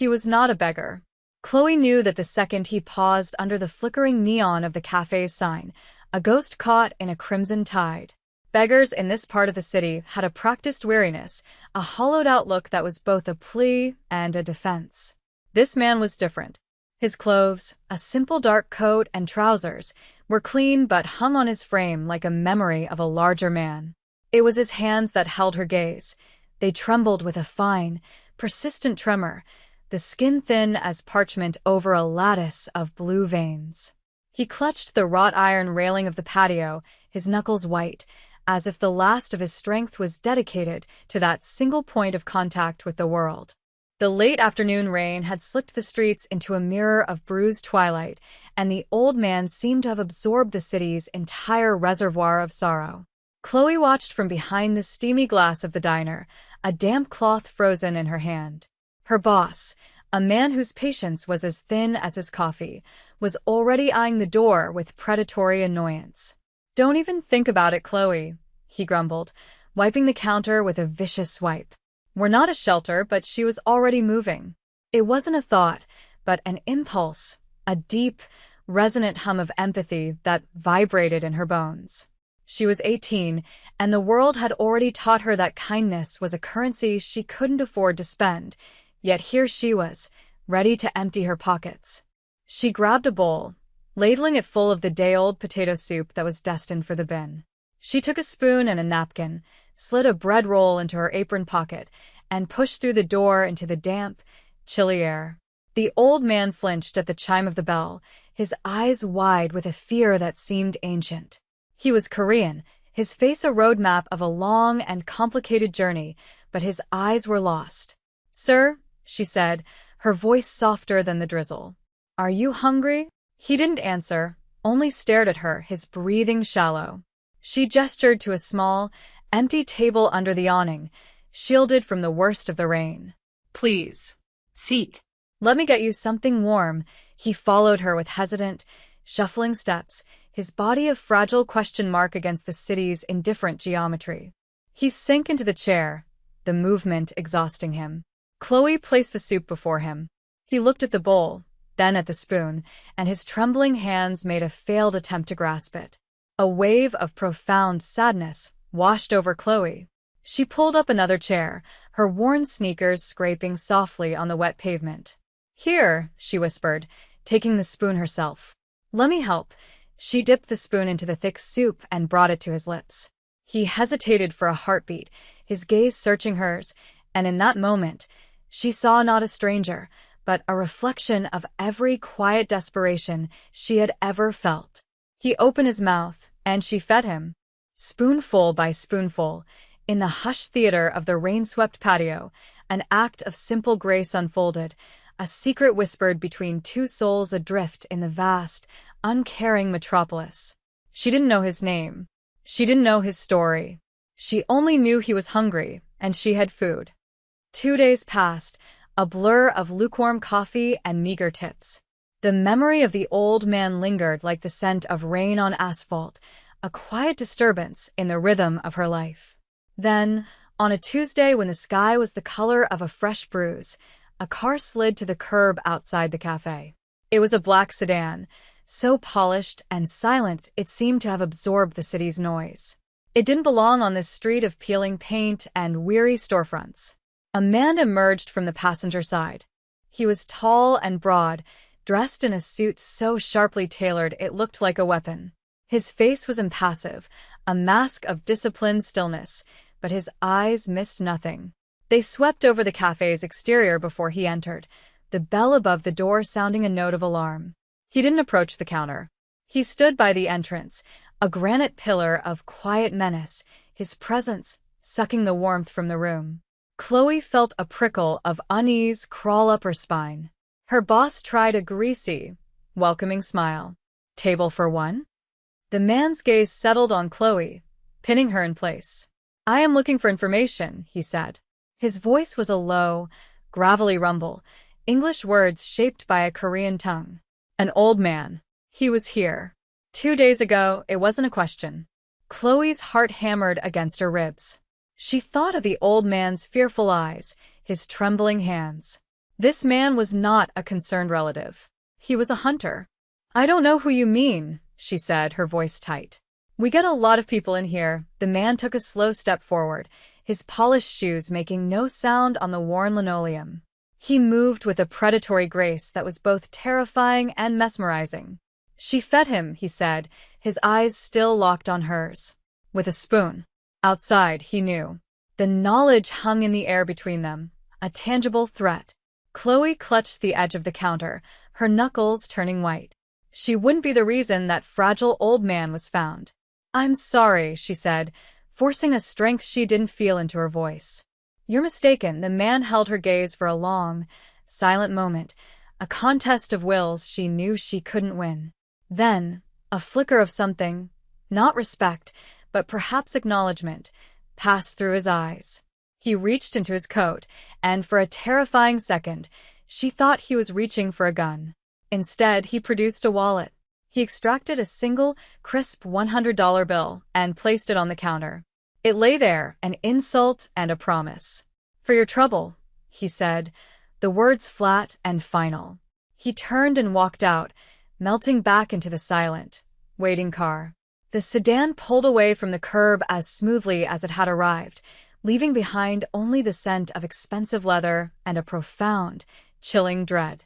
He was not a beggar. Chloe knew that the second he paused under the flickering neon of the cafe's sign, a ghost caught in a crimson tide. Beggars in this part of the city had a practiced weariness, a hollowed-out look that was both a plea and a defense. This man was different. His clothes, a simple dark coat and trousers, were clean but hung on his frame like a memory of a larger man. It was his hands that held her gaze. They trembled with a fine, persistent tremor, the skin thin as parchment over a lattice of blue veins. He clutched the wrought iron railing of the patio, his knuckles white, as if the last of his strength was dedicated to that single point of contact with the world. The late afternoon rain had slicked the streets into a mirror of bruised twilight, and the old man seemed to have absorbed the city's entire reservoir of sorrow. Chloe watched from behind the steamy glass of the diner, a damp cloth frozen in her hand. Her boss, a man whose patience was as thin as his coffee, was already eyeing the door with predatory annoyance. "Don't even think about it, Chloe," he grumbled, wiping the counter with a vicious swipe. "We're not a shelter," but she was already moving. It wasn't a thought, but an impulse, a deep, resonant hum of empathy that vibrated in her bones. She was 18, and the world had already taught her that kindness was a currency she couldn't afford to spend, yet here she was, ready to empty her pockets. She grabbed a bowl, ladling it full of the day-old potato soup that was destined for the bin. She took a spoon and a napkin, slid a bread roll into her apron pocket, and pushed through the door into the damp, chilly air. The old man flinched at the chime of the bell, his eyes wide with a fear that seemed ancient. He was Korean, his face a roadmap of a long and complicated journey, but his eyes were lost. "Sir," she said, her voice softer than the drizzle. "Are you hungry?" He didn't answer, only stared at her, his breathing shallow. She gestured to a small, empty table under the awning, shielded from the worst of the rain. "Please, seat. Let me get you something warm." He followed her with hesitant, shuffling steps, his body a fragile question mark against the city's indifferent geometry. He sank into the chair, the movement exhausting him. Chloe placed the soup before him. He looked at the bowl, then at the spoon, and his trembling hands made a failed attempt to grasp it. A wave of profound sadness washed over Chloe. She pulled up another chair, her worn sneakers scraping softly on the wet pavement. "Here," she whispered, taking the spoon herself. "Let me help." She dipped the spoon into the thick soup and brought it to his lips. He hesitated for a heartbeat, his gaze searching hers, and in that moment, she saw not a stranger, but a reflection of every quiet desperation she had ever felt. He opened his mouth, and she fed him. Spoonful by spoonful, in the hushed theater of the rain-swept patio, an act of simple grace unfolded, a secret whispered between two souls adrift in the vast, uncaring metropolis. She didn't know his name. She didn't know his story. She only knew he was hungry, and she had food. 2 days passed, a blur of lukewarm coffee and meager tips. The memory of the old man lingered like the scent of rain on asphalt, a quiet disturbance in the rhythm of her life. Then, on a Tuesday when the sky was the color of a fresh bruise, a car slid to the curb outside the cafe. It was a black sedan, so polished and silent it seemed to have absorbed the city's noise. It didn't belong on this street of peeling paint and weary storefronts. A man emerged from the passenger side. He was tall and broad, dressed in a suit so sharply tailored it looked like a weapon. His face was impassive, a mask of disciplined stillness, but his eyes missed nothing. They swept over the cafe's exterior before he entered, the bell above the door sounding a note of alarm. He didn't approach the counter. He stood by the entrance, a granite pillar of quiet menace, his presence sucking the warmth from the room. Chloe felt a prickle of unease crawl up her spine. Her boss tried a greasy, welcoming smile. "Table for one?" The man's gaze settled on Chloe, pinning her in place. "I am looking for information," he said. His voice was a low, gravelly rumble, English words shaped by a Korean tongue. An old man. He was here. 2 days ago, it wasn't a question. Chloe's heart hammered against her ribs. She thought of the old man's fearful eyes, his trembling hands. This man was not a concerned relative. He was a hunter. "I don't know who you mean," she said, her voice tight. "We get a lot of people in here." The man took a slow step forward, his polished shoes making no sound on the worn linoleum. He moved with a predatory grace that was both terrifying and mesmerizing. "She fed him," he said, his eyes still locked on hers. "With a spoon." Outside, he knew. The knowledge hung in the air between them, a tangible threat. Chloe clutched the edge of the counter, her knuckles turning white. She wouldn't be the reason that fragile old man was found. "I'm sorry," she said, forcing a strength she didn't feel into her voice. "You're mistaken." The man held her gaze for a long, silent moment, a contest of wills she knew she couldn't win. Then, a flicker of something, not respect, but perhaps acknowledgement, passed through his eyes. He reached into his coat, and for a terrifying second, she thought he was reaching for a gun. Instead, he produced a wallet. He extracted a single, crisp $100 bill and placed it on the counter. It lay there, an insult and a promise. "For your trouble," he said, the words flat and final. He turned and walked out, melting back into the silent, waiting car. The sedan pulled away from the curb as smoothly as it had arrived, leaving behind only the scent of expensive leather and a profound, chilling dread.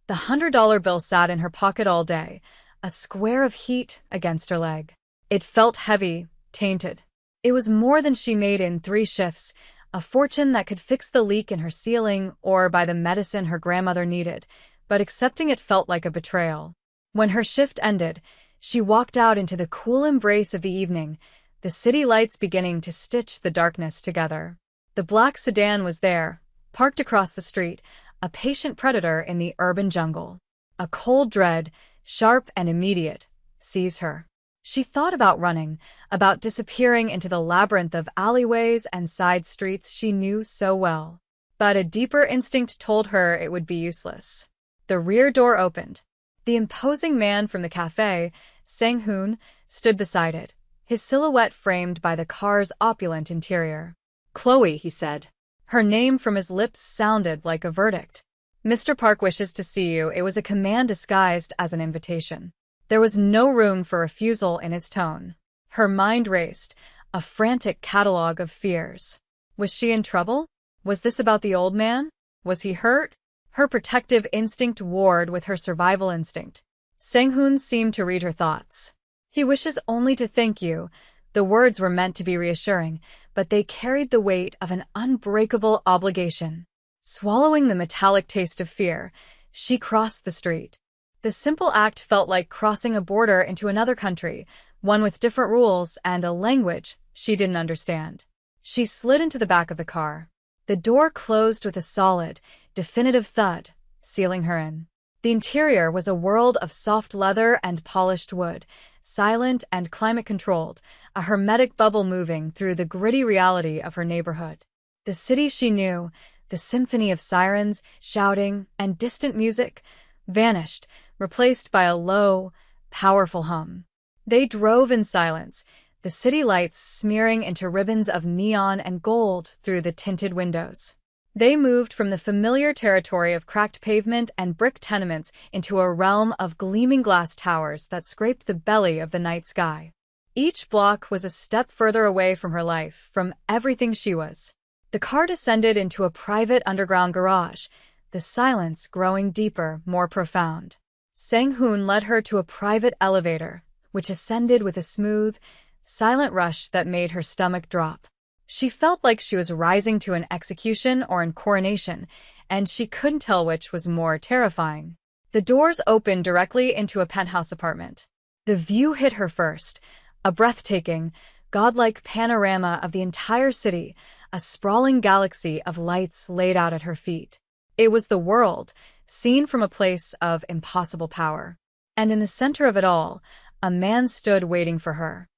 The $100 bill sat in her pocket all day, a square of heat against her leg. It felt heavy, tainted. It was more than she made in 3 shifts, a fortune that could fix the leak in her ceiling or buy the medicine her grandmother needed, but accepting it felt like a betrayal. When her shift ended, she walked out into the cool embrace of the evening, the city lights beginning to stitch the darkness together. The black sedan was there, parked across the street, a patient predator in the urban jungle. A cold dread, sharp and immediate, seized her. She thought about running, about disappearing into the labyrinth of alleyways and side streets she knew so well. But a deeper instinct told her it would be useless. The rear door opened. The imposing man from the cafe, Sang-hoon, stood beside it, his silhouette framed by the car's opulent interior. "Chloe," he said. Her name from his lips sounded like a verdict. "Mr. Park wishes to see you." It was a command disguised as an invitation. There was no room for refusal in his tone. Her mind raced, a frantic catalogue of fears. Was she in trouble? Was this about the old man? Was he hurt? Her protective instinct warred with her survival instinct. Sang-hoon seemed to read her thoughts. "He wishes only to thank you." The words were meant to be reassuring, but they carried the weight of an unbreakable obligation. Swallowing the metallic taste of fear, she crossed the street. The simple act felt like crossing a border into another country, one with different rules and a language she didn't understand. She slid into the back of the car. The door closed with a solid, definitive thud, sealing her in. The interior was a world of soft leather and polished wood, silent and climate-controlled, a hermetic bubble moving through the gritty reality of her neighborhood. The city she knew, the symphony of sirens, shouting, and distant music, vanished, replaced by a low, powerful hum. They drove in silence, the city lights smearing into ribbons of neon and gold through the tinted windows. They moved from the familiar territory of cracked pavement and brick tenements into a realm of gleaming glass towers that scraped the belly of the night sky. Each block was a step further away from her life, from everything she was. The car descended into a private underground garage, the silence growing deeper, more profound. Sang-hoon led her to a private elevator, which ascended with a smooth, silent rush that made her stomach drop. She felt like she was rising to an execution or a coronation, and she couldn't tell which was more terrifying. The doors opened directly into a penthouse apartment. The view hit her first, a breathtaking, godlike panorama of the entire city, a sprawling galaxy of lights laid out at her feet. It was the world, seen from a place of impossible power. And in the center of it all, a man stood waiting for her.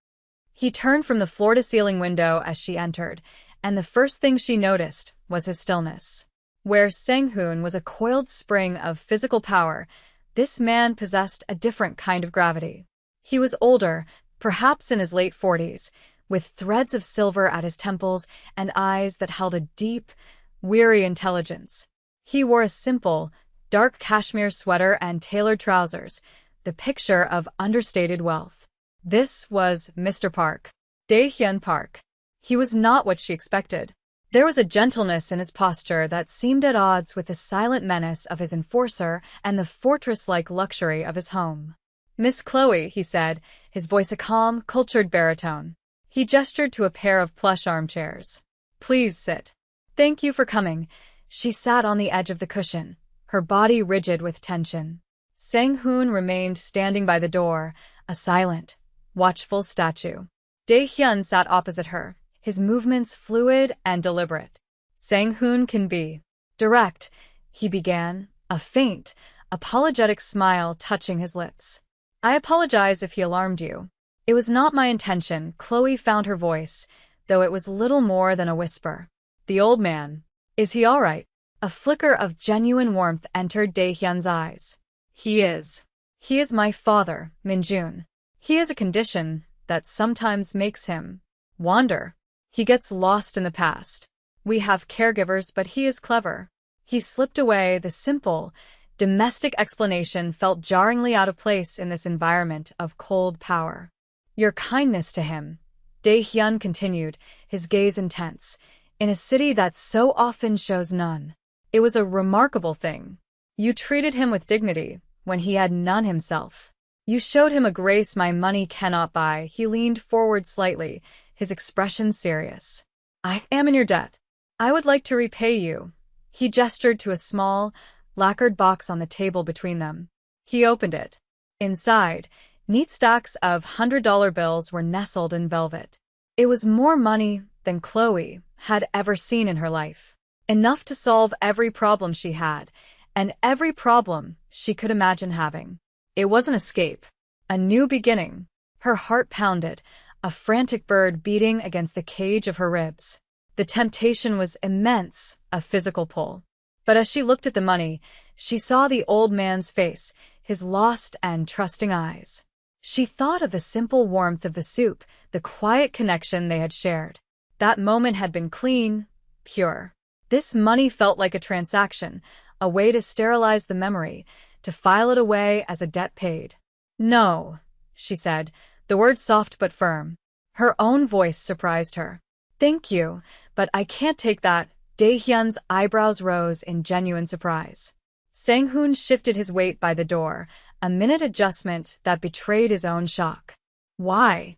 He turned from the floor-to-ceiling window as she entered, and the first thing she noticed was his stillness. Where Sang-hoon was a coiled spring of physical power, this man possessed a different kind of gravity. He was older, perhaps in his late 40s, with threads of silver at his temples and eyes that held a deep, weary intelligence. He wore a simple, dark cashmere sweater and tailored trousers, the picture of understated wealth. This was Mr. Park. Dae-hyun Park. He was not what she expected. There was a gentleness in his posture that seemed at odds with the silent menace of his enforcer and the fortress-like luxury of his home. "Miss Chloe," he said, his voice a calm, cultured baritone. He gestured to a pair of plush armchairs. "Please sit." "Thank you for coming." She sat on the edge of the cushion, her body rigid with tension. Sang-hoon remained standing by the door, a silent, watchful statue. Dae-hyun sat opposite her, his movements fluid and deliberate. "Sang-hoon can be direct," he began, a faint, apologetic smile touching his lips. "I apologize if he alarmed you. It was not my intention." Chloe found her voice, though it was little more than a whisper. "The old man. Is he all right?" A flicker of genuine warmth entered Dae-hyun's eyes. "He is. He is my father, Min-jun. He has a condition that sometimes makes him wander. He gets lost in the past. We have caregivers, but he is clever." He slipped away. The simple, domestic explanation felt jarringly out of place in this environment of cold power. "Your kindness to him," Dae-hyun continued, his gaze intense, "in a city that so often shows none. It was a remarkable thing. You treated him with dignity when he had none himself. You showed him a grace my money cannot buy." He leaned forward slightly, his expression serious. "I am in your debt. I would like to repay you." He gestured to a small, lacquered box on the table between them. He opened it. Inside, neat stacks of $100 bills were nestled in velvet. It was more money than Chloe had ever seen in her life. Enough to solve every problem she had, and every problem she could imagine having. It was an escape, a new beginning. Her heart pounded, a frantic bird beating against the cage of her ribs. The temptation was immense, a physical pull. But as she looked at the money, she saw the old man's face, his lost and trusting eyes. She thought of the simple warmth of the soup, the quiet connection they had shared. That moment had been clean, pure. This money felt like a transaction, a way to sterilize the memory, to file it away as a debt paid. "No," she said, the words soft but firm. Her own voice surprised her. "Thank you, but I can't take that." Dae-hyun's eyebrows rose in genuine surprise. Sang-hoon shifted his weight by the door, a minute adjustment that betrayed his own shock. "Why?"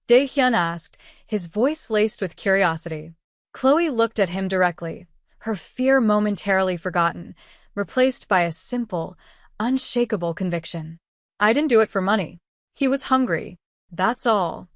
Dae-hyun asked, his voice laced with curiosity. Chloe looked at him directly, her fear momentarily forgotten, replaced by a simple, unshakable conviction. "I didn't do it for money. He was hungry. That's all."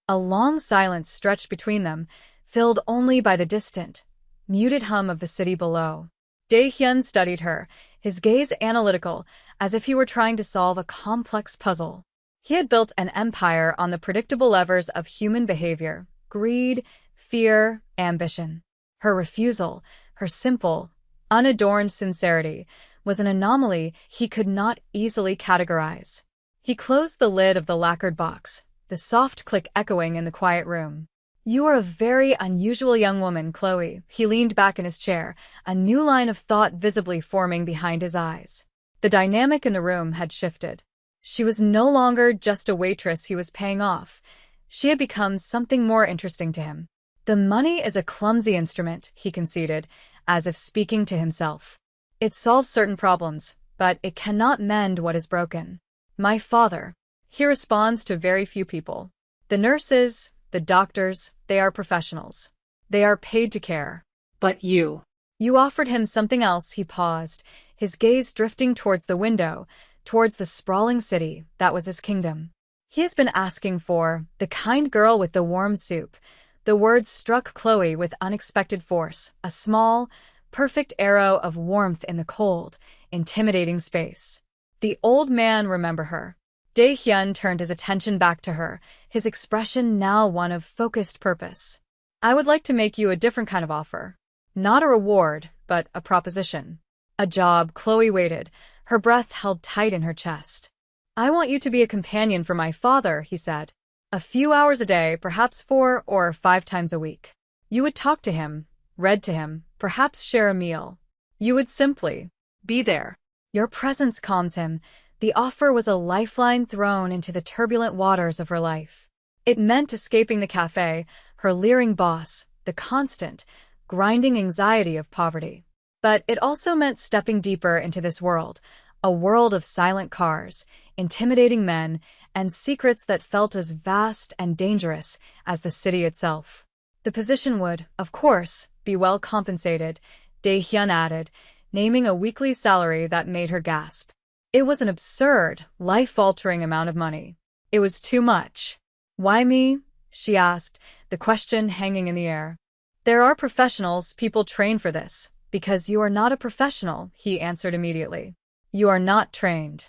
A long silence stretched between them, filled only by the distant, muted hum of the city below. Dae-hyun studied her, his gaze analytical, as if he were trying to solve a complex puzzle. He had built an empire on the predictable levers of human behavior: greed, fear, ambition. Her refusal, her simple, unadorned sincerity, was an anomaly he could not easily categorize. He closed the lid of the lacquered box, the soft click echoing in the quiet room. "You are a very unusual young woman, Chloe." He leaned back in his chair, a new line of thought visibly forming behind his eyes. The dynamic in the room had shifted. She was no longer just a waitress he was paying off. She had become something more interesting to him. "The money is a clumsy instrument," he conceded, as if speaking to himself. "It solves certain problems, but it cannot mend what is broken. My father, he responds to very few people. The nurses, the doctors, they are professionals. They are paid to care. But you offered him something else." He paused, his gaze drifting towards the window, towards the sprawling city that was his kingdom. "He has been asking for the kind girl with the warm soup." The words struck Chloe with unexpected force, a small, perfect arrow of warmth in the cold, intimidating space. The old man remember her. Dae-hyun turned his attention back to her, his expression now one of focused purpose. "I would like to make you a different kind of offer. Not a reward, but a proposition. A job." Chloe waited, her breath held tight in her chest. "I want you to be a companion for my father," he said. "A few hours a day, perhaps 4 or 5 times a week. You would talk to him, read to him, perhaps share a meal." You would simply be there. Your presence calms him. The offer was a lifeline thrown into the turbulent waters of her life. It meant escaping the cafe, her leering boss, the constant, grinding anxiety of poverty. But it also meant stepping deeper into this world, a world of silent cars, intimidating men, and secrets that felt as vast and dangerous as the city itself. The position would, of course, be well compensated, Dae-hyun added, naming a weekly salary that made her gasp. It was an absurd, life-altering amount of money. It was too much. Why me? She asked, the question hanging in the air. There are professionals, people train for this. Because you are not a professional, he answered immediately. You are not trained.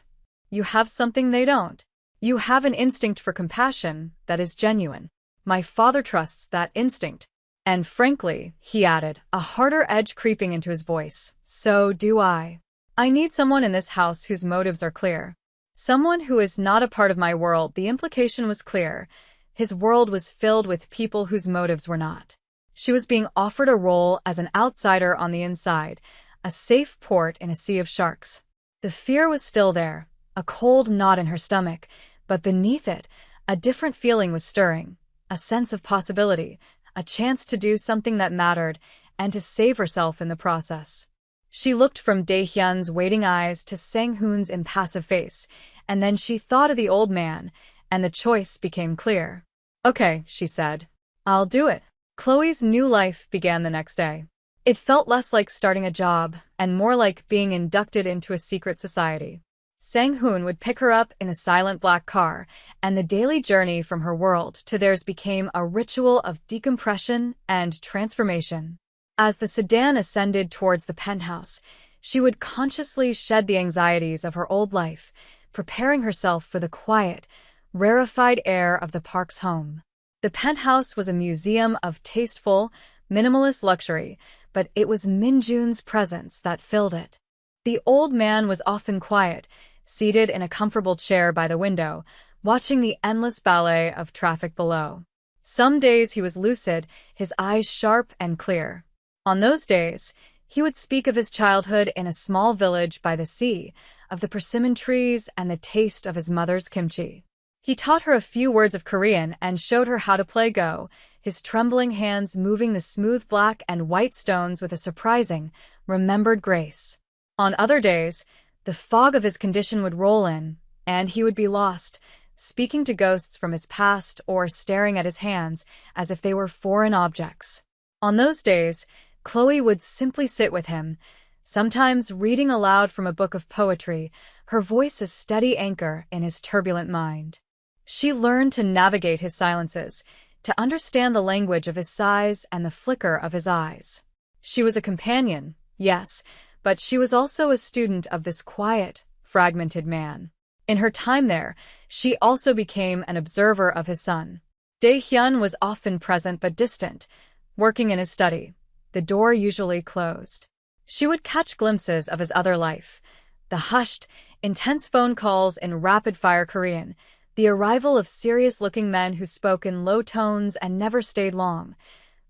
You have something they don't. You have an instinct for compassion that is genuine. My father trusts that instinct. And frankly, he added, a harder edge creeping into his voice, so do I. I need someone in this house whose motives are clear. Someone who is not a part of my world. The implication was clear. His world was filled with people whose motives were not. She was being offered a role as an outsider on the inside, a safe port in a sea of sharks. The fear was still there, a cold knot in her stomach, but beneath it, a different feeling was stirring, a sense of possibility, a chance to do something that mattered, and to save herself in the process. She looked from Dae-hyun's waiting eyes to Sang-hoon's impassive face, and then she thought of the old man, and the choice became clear. Okay, she said. I'll do it. Chloe's new life began the next day. It felt less like starting a job, and more like being inducted into a secret society. Sang-hoon would pick her up in a silent black car, and the daily journey from her world to theirs became a ritual of decompression and transformation. As the sedan ascended towards the penthouse, she would consciously shed the anxieties of her old life, preparing herself for the quiet, rarefied air of the park's home. The penthouse was a museum of tasteful, minimalist luxury, but it was Min-jun's presence that filled it. The old man was often quiet, seated in a comfortable chair by the window, watching the endless ballet of traffic below. Some days he was lucid, his eyes sharp and clear. On those days, he would speak of his childhood in a small village by the sea, of the persimmon trees and the taste of his mother's kimchi. He taught her a few words of Korean and showed her how to play Go, his trembling hands moving the smooth black and white stones with a surprising, remembered grace. On other days, the fog of his condition would roll in, and he would be lost, speaking to ghosts from his past or staring at his hands as if they were foreign objects. On those days, Chloe would simply sit with him, sometimes reading aloud from a book of poetry, her voice a steady anchor in his turbulent mind. She learned to navigate his silences, to understand the language of his sighs and the flicker of his eyes. She was a companion, yes, but she was also a student of this quiet, fragmented man. In her time there, she also became an observer of his son. Dae-hyun was often present but distant, working in his study, the door usually closed. She would catch glimpses of his other life, the hushed, intense phone calls in rapid-fire Korean, the arrival of serious-looking men who spoke in low tones and never stayed long.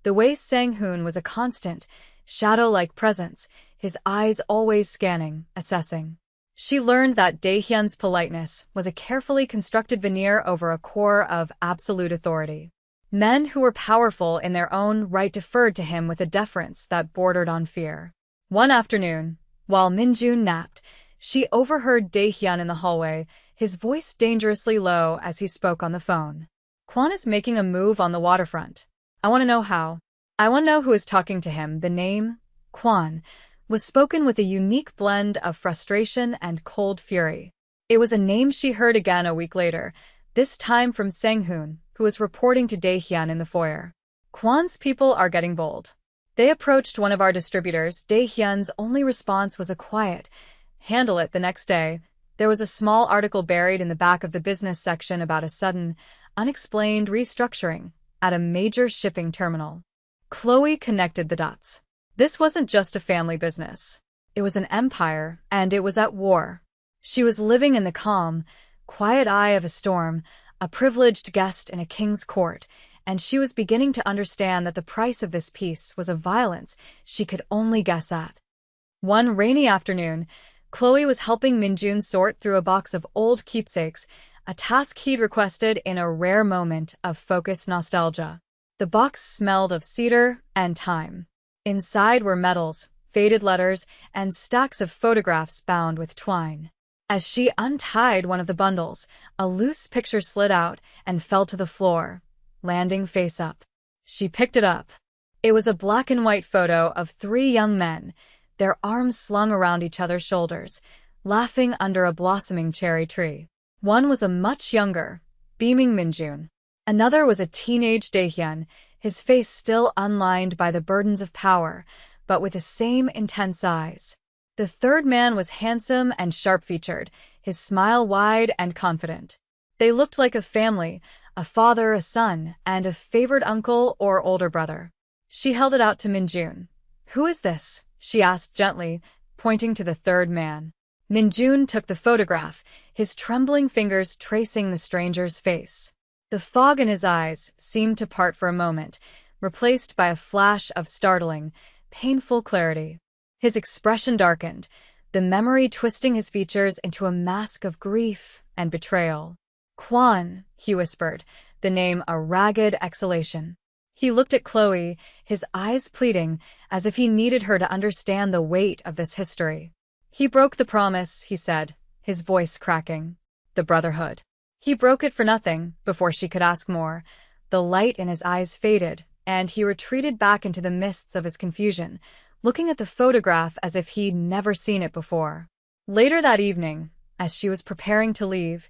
The way Sang-hoon was a constant, shadow-like presence, his eyes always scanning, assessing. She learned that Dae-hyun's politeness was a carefully constructed veneer over a core of absolute authority. Men who were powerful in their own right deferred to him with a deference that bordered on fear. One afternoon, while Min-jun napped, she overheard Dae-hyun in the hallway, his voice dangerously low as he spoke on the phone. Kwon is making a move on the waterfront. I want to know how. I want to know who is talking to him. The name, Kwon, was spoken with a unique blend of frustration and cold fury. It was a name she heard again a week later, this time from Sang-hoon, who was reporting to Dae-hyun in the foyer. Kwon's people are getting bold. They approached one of our distributors. Dae-hyun's only response was a quiet, handle it. The next day, there was a small article buried in the back of the business section about a sudden, unexplained restructuring at a major shipping terminal. Chloe connected the dots. This wasn't just a family business. It was an empire, and it was at war. She was living in the calm, quiet eye of a storm, a privileged guest in a king's court, and she was beginning to understand that the price of this peace was a violence she could only guess at. One rainy afternoon, Chloe was helping Minjun sort through a box of old keepsakes, a task he'd requested in a rare moment of focused nostalgia. The box smelled of cedar and thyme. Inside were medals, faded letters, and stacks of photographs bound with twine. As she untied one of the bundles, a loose picture slid out and fell to the floor, landing face up. She picked it up. It was a black-and-white photo of three young men, their arms slung around each other's shoulders, laughing under a blossoming cherry tree. One was a much younger, beaming Minjun. Another was a teenage Daehyun, his face still unlined by the burdens of power, but with the same intense eyes. The third man was handsome and sharp-featured, his smile wide and confident. They looked like a family, a father, a son, and a favored uncle or older brother. She held it out to Minjun. "Who is this?" she asked gently, pointing to the third man. Minjun took the photograph, his trembling fingers tracing the stranger's face. The fog in his eyes seemed to part for a moment, replaced by a flash of startling, painful clarity. His expression darkened, the memory twisting his features into a mask of grief and betrayal. "Kwon," he whispered, the name a ragged exhalation. He looked at Chloe, his eyes pleading, as if he needed her to understand the weight of this history. "He broke the promise," he said, his voice cracking. "The Brotherhood. He broke it for nothing." Before she could ask more, the light in his eyes faded, and he retreated back into the mists of his confusion, looking at the photograph as if he'd never seen it before. Later that evening, as she was preparing to leave,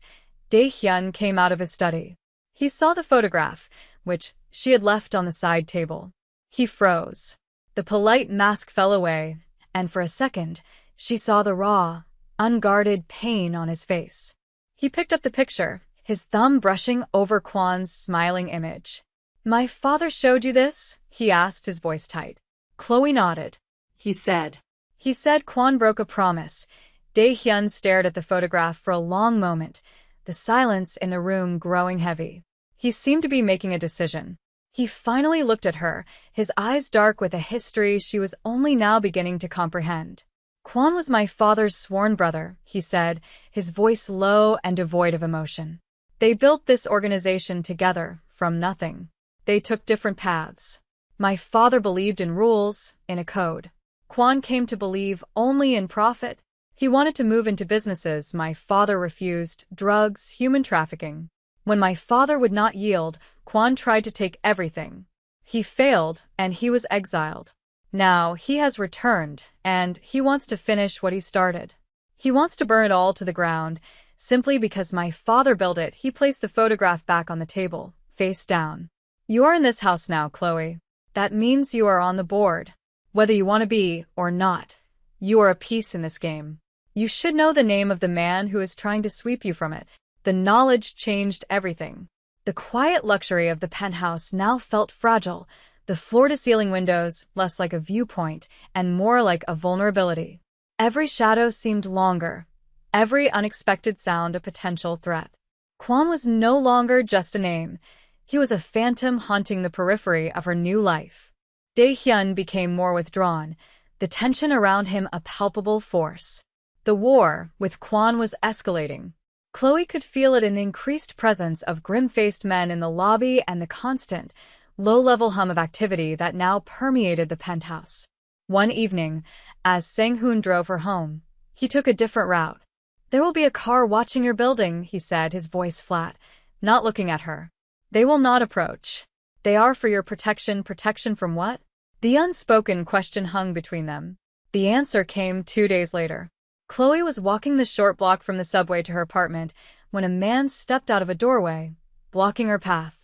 Daehyun came out of his study. He saw the photograph, which she had left on the side table. He froze. The polite mask fell away, and for a second, she saw the raw, unguarded pain on his face. He picked up the picture, his thumb brushing over Kwon's smiling image. "My father showed you this?" he asked, his voice tight. Chloe nodded. He said, Kwon broke a promise." Daehyun stared at the photograph for a long moment, the silence in the room growing heavy. He seemed to be making a decision. He finally looked at her, his eyes dark with a history she was only now beginning to comprehend. "Kwon was my father's sworn brother," he said, his voice low and devoid of emotion. "They built this organization together, from nothing. They took different paths. My father believed in rules, in a code. Kwon came to believe only in profit. He wanted to move into businesses my father refused, drugs, human trafficking. When my father would not yield, Kwon tried to take everything. He failed, and he was exiled. Now he has returned, and he wants to finish what he started. He wants to burn it all to the ground. Simply because my father built it." He placed the photograph back on the table, face down. "You are in this house now, Chloe. That means you are on the board. Whether you want to be or not, you are a piece in this game. You should know the name of the man who is trying to sweep you from it." The knowledge changed everything. The quiet luxury of the penthouse now felt fragile, the floor-to-ceiling windows less like a viewpoint and more like a vulnerability. Every shadow seemed longer, every unexpected sound a potential threat. Kwon was no longer just a name. He was a phantom haunting the periphery of her new life. Daehyun became more withdrawn, the tension around him a palpable force. The war with Kwon was escalating. Chloe could feel it in the increased presence of grim-faced men in the lobby and the constant, low-level hum of activity that now permeated the penthouse. One evening, as Sang-hoon drove her home, he took a different route. "There will be a car watching your building," he said, his voice flat, not looking at her. "They will not approach. They are for your protection." Protection from what? The unspoken question hung between them. The answer came 2 days later. Chloe was walking the short block from the subway to her apartment when a man stepped out of a doorway, blocking her path.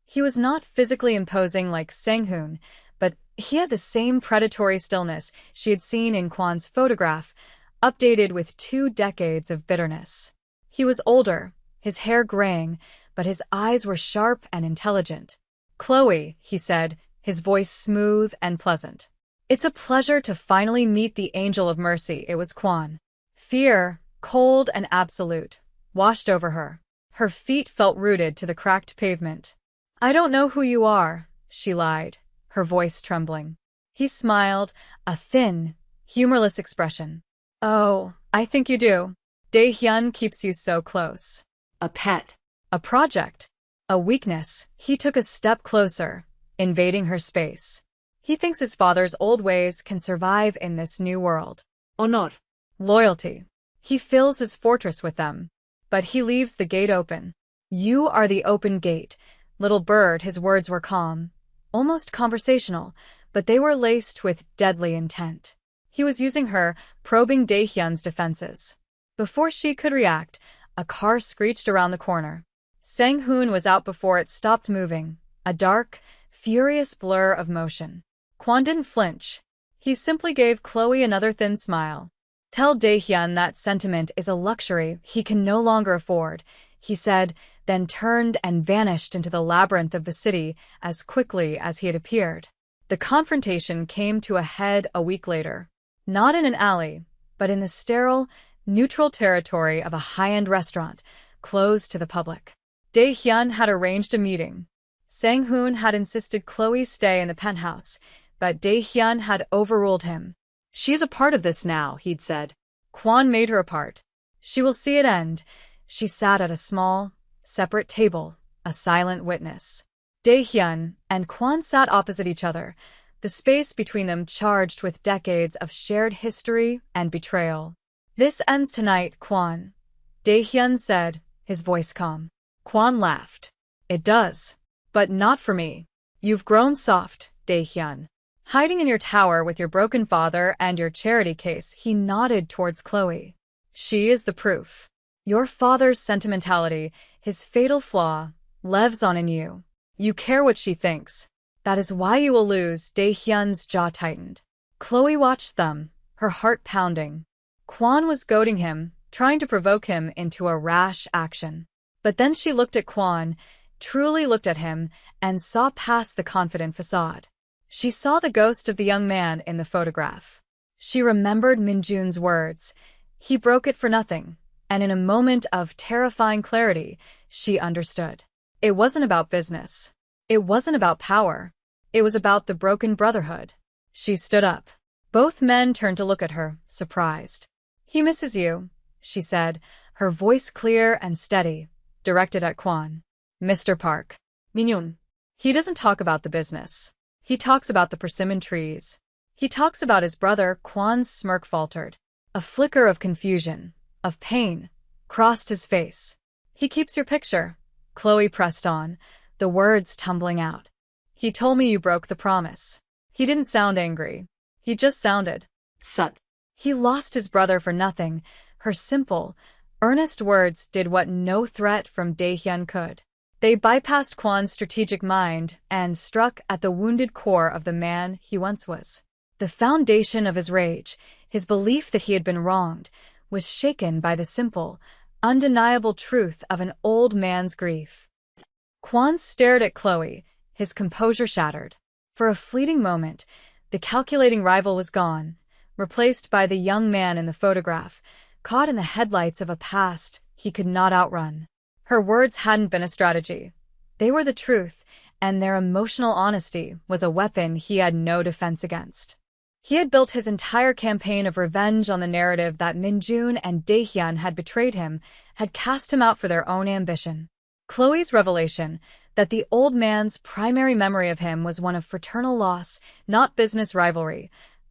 He was not physically imposing like Sang-hoon, but he had the same predatory stillness she had seen in Kwon's photograph, updated with 2 decades of bitterness. He was older, his hair graying, but his eyes were sharp and intelligent. "Chloe," he said, his voice smooth and pleasant. "It's a pleasure to finally meet the angel of mercy." It was Kwon. Fear, cold and absolute, washed over her. Her feet felt rooted to the cracked pavement. "I don't know who you are," she lied, her voice trembling. He smiled, a thin, Humorless expression. Oh, I think you do. Dae-hyun keeps you so close. A pet. A project. A weakness. He took a step closer, invading her space. He thinks his father's old ways can survive in this new world. Honor. Loyalty. He fills his fortress with them. But he leaves the gate open. You are the open gate. Little bird, his words were calm, almost conversational, but they were laced with deadly intent. He was using her, probing Dae-hyun's defenses. Before she could react, a car screeched around the corner. Sang-hoon was out before it stopped moving, a dark, furious blur of motion. Kwon didn't flinch. He simply gave Chloe another thin smile. Tell Dae-hyun that sentiment is a luxury he can no longer afford, he said, then turned and vanished into the labyrinth of the city as quickly as he had appeared. The confrontation came to a head a week later. Not in an alley, but in the sterile, neutral territory of a high-end restaurant, closed to the public. Dae-hyun had arranged a meeting. Sang-hoon had insisted Chloe stay in the penthouse, but Dae-hyun had overruled him. She's a part of this now, he'd said. Kwon made her a part. She will see it end. She sat at a small, separate table, a silent witness. Dae-hyun and Kwon sat opposite each other, the space between them charged with decades of shared history and betrayal. This ends tonight, Kwon, Dae-hyun said, his voice calm. Kwon laughed. It does. But not for me. You've grown soft, Dae-hyun. Hiding in your tower with your broken father and your charity case, he nodded towards Chloe. She is the proof. Your father's sentimentality, his fatal flaw, lives on in you. You care what she thinks. That is why you will lose, Dae-hyun's jaw tightened. Chloe watched them, her heart pounding. Kwon was goading him, trying to provoke him into a rash action. But then she looked at Kwon, truly looked at him, and saw past the confident facade. She saw the ghost of the young man in the photograph. She remembered Min-jun's words. He broke it for nothing, and in a moment of terrifying clarity, she understood. It wasn't about business. It wasn't about power. It was about the broken brotherhood. She stood up. Both men turned to look at her, surprised. He misses you, she said, her voice clear and steady, directed at Kwon. Mr. Park. Min-jun. He doesn't talk about the business. He talks about the persimmon trees. He talks about his brother. Kwon's smirk faltered. A flicker of confusion, of pain, crossed his face. He keeps your picture. Chloe pressed on, the words tumbling out. He told me you broke the promise. He didn't sound angry. He just sounded. Sut. He lost his brother for nothing. Her simple, earnest words did what no threat from Dae-hyun could. They bypassed Kwon's strategic mind and struck at the wounded core of the man he once was. The foundation of his rage, his belief that he had been wronged, was shaken by the simple, undeniable truth of an old man's grief. Kwon stared at Chloe, his composure shattered. For a fleeting moment, the calculating rival was gone, replaced by the young man in the photograph, caught in the headlights of a past he could not outrun. Her words hadn't been a strategy. They were the truth, and their emotional honesty was a weapon he had no defense against. He had built his entire campaign of revenge on the narrative that Min-jun and Dae-hyun had betrayed him, had cast him out for their own ambition. Chloe's revelation, that the old man's primary memory of him was one of fraternal loss, not business rivalry,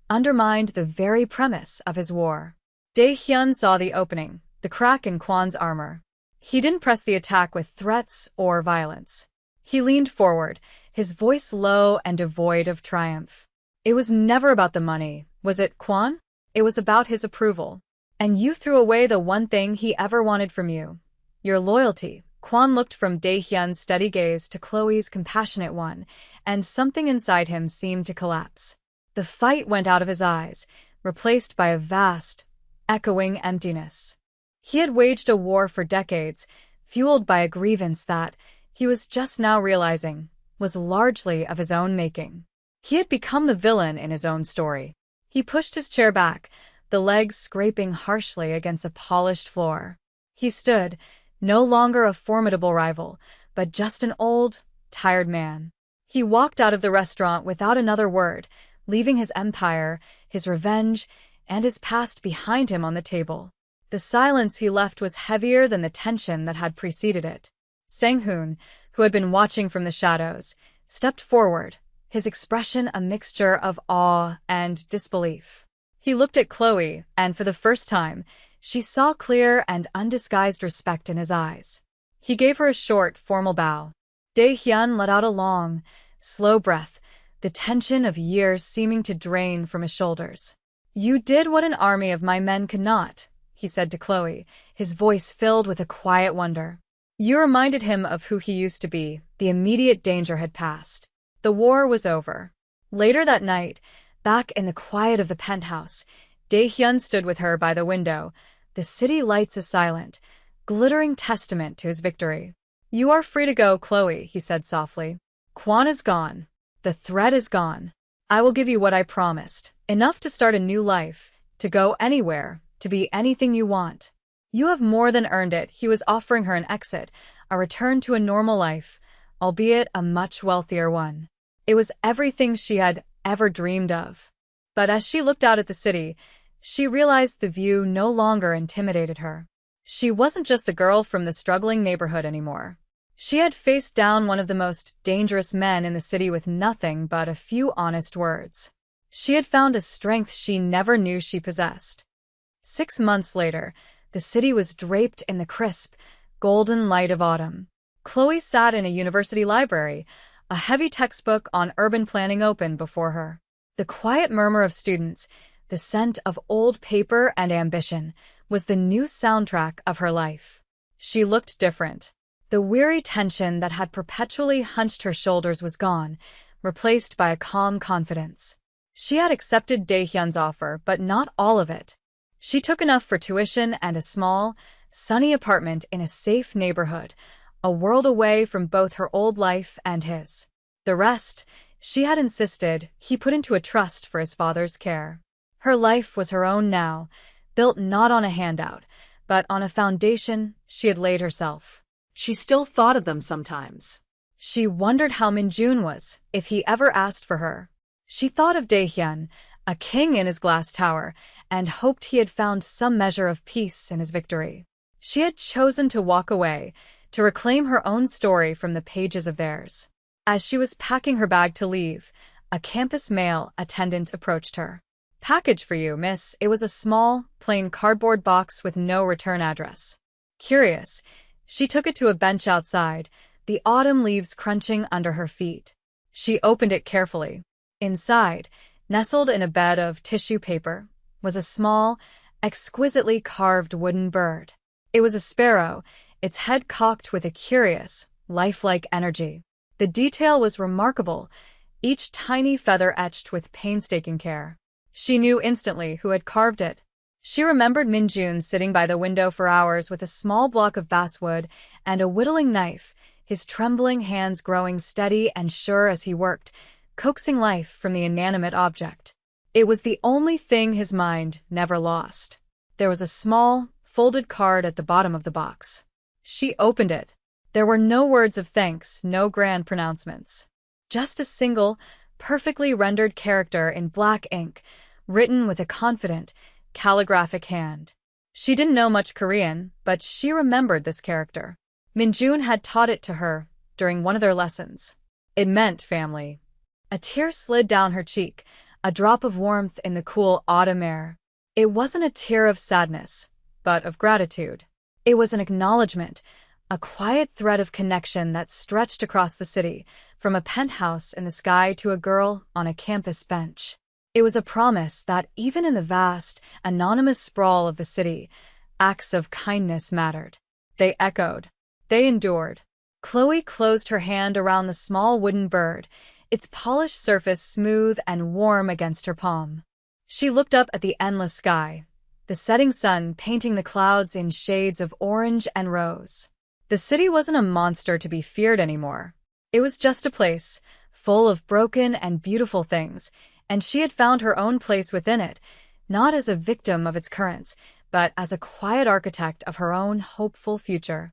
undermined the very premise of his war. Dae-hyun saw the opening, the crack in Kwon's armor. He didn't press the attack with threats or violence. He leaned forward, his voice low and devoid of triumph. It was never about the money, was it, Kwon? It was about his approval. And you threw away the one thing he ever wanted from you. Your loyalty. Kwon looked from Dae-hyun's steady gaze to Chloe's compassionate one, and something inside him seemed to collapse. The fight went out of his eyes, replaced by a vast, echoing emptiness. He had waged a war for decades, fueled by a grievance that, he was just now realizing, was largely of his own making. He had become the villain in his own story. He pushed his chair back, the legs scraping harshly against the polished floor. He stood, no longer a formidable rival, but just an old, tired man. He walked out of the restaurant without another word, leaving his empire, his revenge, and his past behind him on the table. The silence he left was heavier than the tension that had preceded it. Sang-hoon, who had been watching from the shadows, stepped forward, his expression a mixture of awe and disbelief. He looked at Chloe, and for the first time, she saw clear and undisguised respect in his eyes. He gave her a short, formal bow. Dae-hyun let out a long, slow breath, the tension of years seeming to drain from his shoulders. "You did what an army of my men could not," he said to Chloe, his voice filled with a quiet wonder. You reminded him of who he used to be. The immediate danger had passed. The war was over. Later that night, back in the quiet of the penthouse, Dae-hyun stood with her by the window, the city lights a silent, glittering testament to his victory. "You are free to go, Chloe," he said softly. "Kwon is gone. The threat is gone. I will give you what I promised, enough to start a new life, to go anywhere, to be anything you want. You have more than earned it." He was offering her an exit, a return to a normal life, albeit a much wealthier one. It was everything she had ever dreamed of. But as she looked out at the city, she realized the view no longer intimidated her. She wasn't just the girl from the struggling neighborhood anymore. She had faced down one of the most dangerous men in the city with nothing but a few honest words. She had found a strength she never knew she possessed. 6 months later, the city was draped in the crisp, golden light of autumn. Chloe sat in a university library, a heavy textbook on urban planning open before her. The quiet murmur of students, the scent of old paper and ambition, was the new soundtrack of her life. She looked different. The weary tension that had perpetually hunched her shoulders was gone, replaced by a calm confidence. She had accepted Dae-hyun's offer, but not all of it. She took enough for tuition and a small, sunny apartment in a safe neighborhood, a world away from both her old life and his. The rest, she had insisted, he put into a trust for his father's care. Her life was her own now, built not on a handout, but on a foundation she had laid herself. She still thought of them sometimes. She wondered how Min-jun was, if he ever asked for her. She thought of Dae-hyun, a king in his glass tower, and hoped he had found some measure of peace in his victory. She had chosen to walk away, to reclaim her own story from the pages of theirs. As she was packing her bag to leave, a campus mail attendant approached her. "Package for you, miss." It was a small, plain cardboard box with no return address. Curious, she took it to a bench outside, the autumn leaves crunching under her feet. She opened it carefully. Inside, nestled in a bed of tissue paper, was a small, exquisitely carved wooden bird. It was a sparrow, its head cocked with a curious, lifelike energy. The detail was remarkable, each tiny feather etched with painstaking care. She knew instantly who had carved it. She remembered Min-jun sitting by the window for hours with a small block of basswood and a whittling knife, his trembling hands growing steady and sure as he worked, coaxing life from the inanimate object. It was the only thing his mind never lost. There was a small, folded card at the bottom of the box. She opened it. There were no words of thanks, no grand pronouncements. Just a single, perfectly rendered character in black ink, written with a confident, calligraphic hand. She didn't know much Korean, but she remembered this character. Min-jun had taught it to her during one of their lessons. It meant family. A tear slid down her cheek, a drop of warmth in the cool autumn air. It wasn't a tear of sadness, but of gratitude. It was an acknowledgement, a quiet thread of connection that stretched across the city, from a penthouse in the sky to a girl on a campus bench. It was a promise that even in the vast, anonymous sprawl of the city, acts of kindness mattered. They echoed. They endured. Chloe closed her hand around the small wooden bird, its polished surface smooth and warm against her palm. She looked up at the endless sky, the setting sun painting the clouds in shades of orange and rose. The city wasn't a monster to be feared anymore. It was just a place, full of broken and beautiful things, and she had found her own place within it, not as a victim of its currents, but as a quiet architect of her own hopeful future.